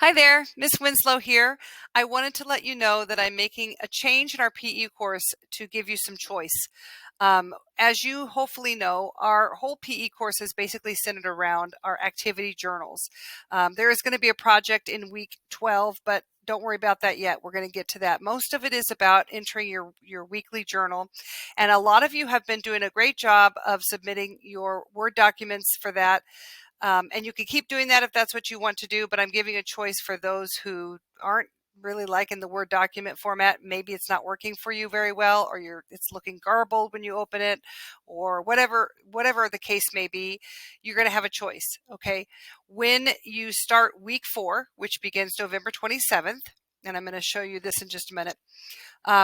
Hi there, Miss Winslow here. I wanted to let you know that I'm making a change in our PE course to give you some choice. As you hopefully know, our whole PE course is basically centered around our activity journals. There is going to be a project in week 12, but don't worry about that yet. We're going to get to that. Most of it is about entering your weekly journal. And a lot of you have been doing a great job of submitting your Word documents for that. And you can keep doing that if that's what you want to do, but I'm giving a choice for those who aren't really liking the Word document format. Maybe it's not working for you very well, or it's looking garbled when you open it, or whatever the case may be. You're going to have a choice. Okay, when you start week 4, which begins November 27th, and I'm going to show you this in just a minute.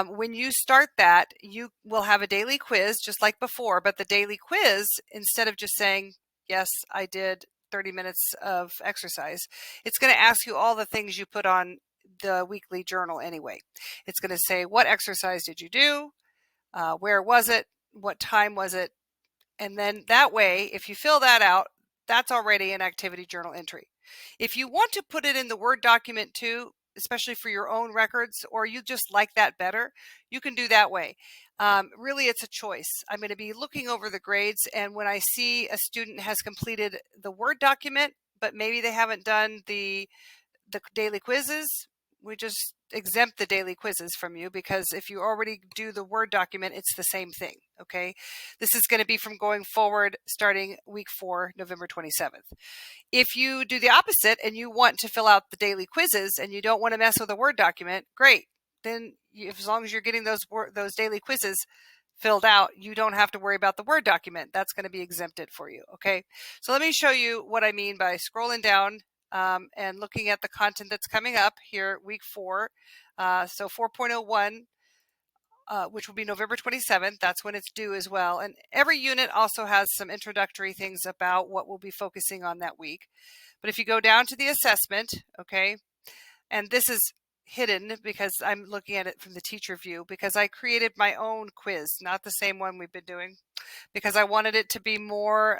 When you start that, you will have a daily quiz just like before, but the daily quiz, instead of just saying, yes, I did 30 minutes of exercise, it's going to ask you all the things you put on the weekly journal anyway. It's going to say, what exercise did you do? Where was it? What time was it? And then that way, if you fill that out, that's already an activity journal entry. If you want to put it in the Word document too, especially for your own records, or you just like that better, you can do that way. Really, it's a choice. I'm going to be looking over the grades, and when I see a student has completed the Word document, but maybe they haven't done the daily quizzes, we just exempt the daily quizzes from you, because if you already do the Word document, it's the same thing. Okay, this is going to be from going forward starting week 4, November 27th. If you do the opposite and you want to fill out the daily quizzes and you don't want to mess with a Word document, great. Then as long as you're getting those daily quizzes filled out, you don't have to worry about the Word document. That's going to be exempted for you. Okay, so let me show you what I mean by scrolling down and looking at the content that's coming up here, week 4. So 4.01, which will be November 27th. That's when it's due as well. And every unit also has some introductory things about what we'll be focusing on that week. But if you go down to the assessment, okay, and this is hidden because I'm looking at it from the teacher view, because I created my own quiz, not the same one we've been doing, because I wanted it to be more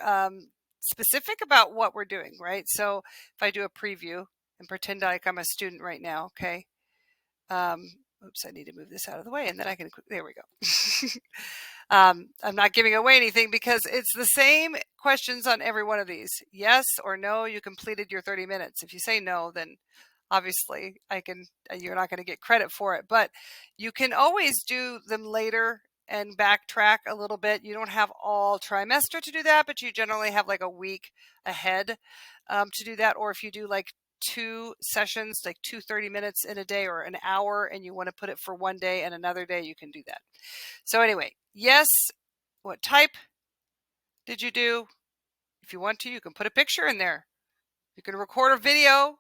specific about what we're doing, right? So if I do a preview and pretend like I'm a student right now, okay. Oops, I need to move this out of the way, and then I can, there we go. I'm not giving away anything because it's the same questions on every one of these. Yes or no, you completed your 30 minutes. If you say no, then obviously you're not going to get credit for it, but you can always do them later and backtrack a little bit. You don't have all trimester to do that, but you generally have like a week ahead to do that. Or if you do like 2 sessions, like 30 minutes in a day or an hour, and you want to put it for one day and another day, you can do that. So anyway, yes, what type did you do? If you want to, you can put a picture in there. You can record a video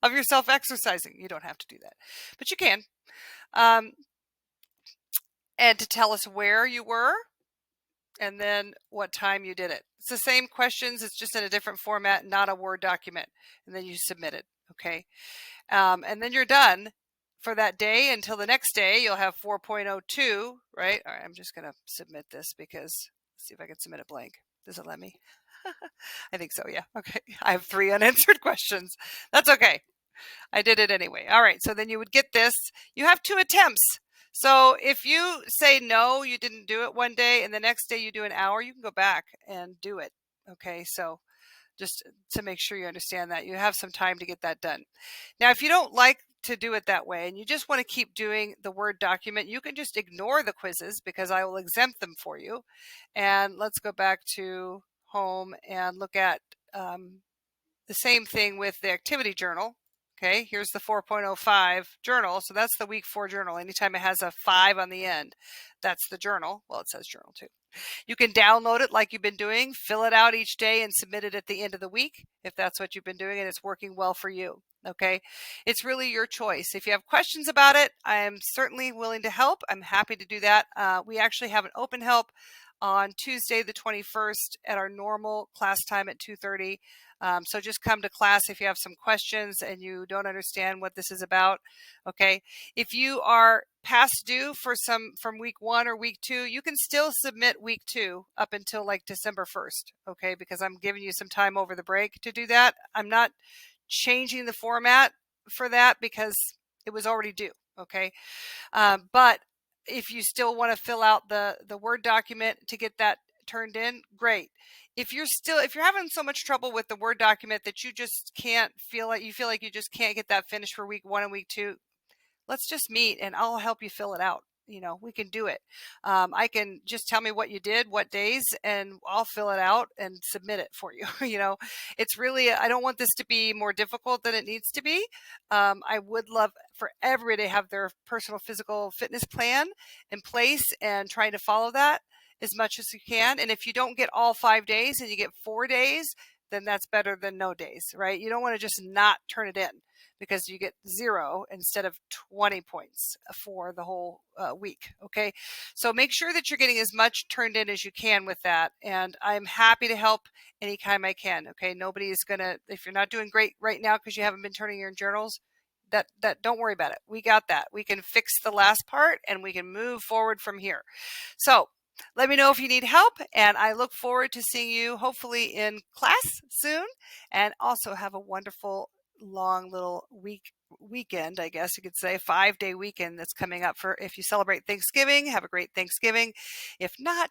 of yourself exercising. You don't have to do that, but you can. And to tell us where you were and then what time you did it. It's the same questions. It's just in a different format, not a Word document. And then you submit it. Okay. And then you're done for that day. Until the next day, you'll have 4.02, right? All right, I'm just going to submit this because let's see if I can submit it blank. Does it let me? I think so, yeah. Okay. I have 3 unanswered questions. That's okay. I did it anyway. All right, so then you would get this. You have 2 attempts. So if you say no, you didn't do it one day, and the next day you do an hour, you can go back and do it. Okay, so just to make sure you understand that, you have some time to get that done. Now, if you don't like to do it that way and you just want to keep doing the Word document, you can just ignore the quizzes because I will exempt them for you. And let's go back to home and look at the same thing with the activity journal. Okay, here's the 4.05 journal. So that's the week 4 journal. Anytime it has a 5 on the end, that's the journal. Well, it says journal too. You can download it like you've been doing, fill it out each day and submit it at the end of the week if that's what you've been doing and it's working well for you. Okay, it's really your choice. If you have questions about it, I'm certainly willing to help. I'm happy to do that. We actually have an open help on Tuesday the 21st at our normal class time at 2:30. So just come to class if you have some questions and you don't understand what this is about. Okay, if you are past due for some from week 1 or week 2, you can still submit week 2 up until like December 1st. Okay, because I'm giving you some time over the break to do that. I'm not changing the format for that because it was already due. Okay. But if you still want to fill out the Word document to get that turned in, great. If you're having so much trouble with the Word document that you just can't feel like you just can't get that finished for week 1 and week 2, let's just meet and I'll help you fill it out. We can do it. I can just tell me what you did, what days, and I'll fill it out and submit it for you. It's really, I don't want this to be more difficult than it needs to be. I would love for everybody to have their personal physical fitness plan in place and trying to follow that as much as you can. And if you don't get all 5 days and you get 4 days, then that's better than no days, right? You don't want to just not turn it in because you get 0 instead of 20 points for the whole week. Okay. So make sure that you're getting as much turned in as you can with that. And I'm happy to help anytime I can. Okay. Nobody's going to, if you're not doing great right now because you haven't been turning your journals, that don't worry about it. We got that. We can fix the last part and we can move forward from here. So let me know if you need help, and I look forward to seeing you hopefully in class soon, and also have a wonderful long little weekend, I guess you could say, 5-day weekend that's coming up. For if you celebrate Thanksgiving, have a great Thanksgiving. If not,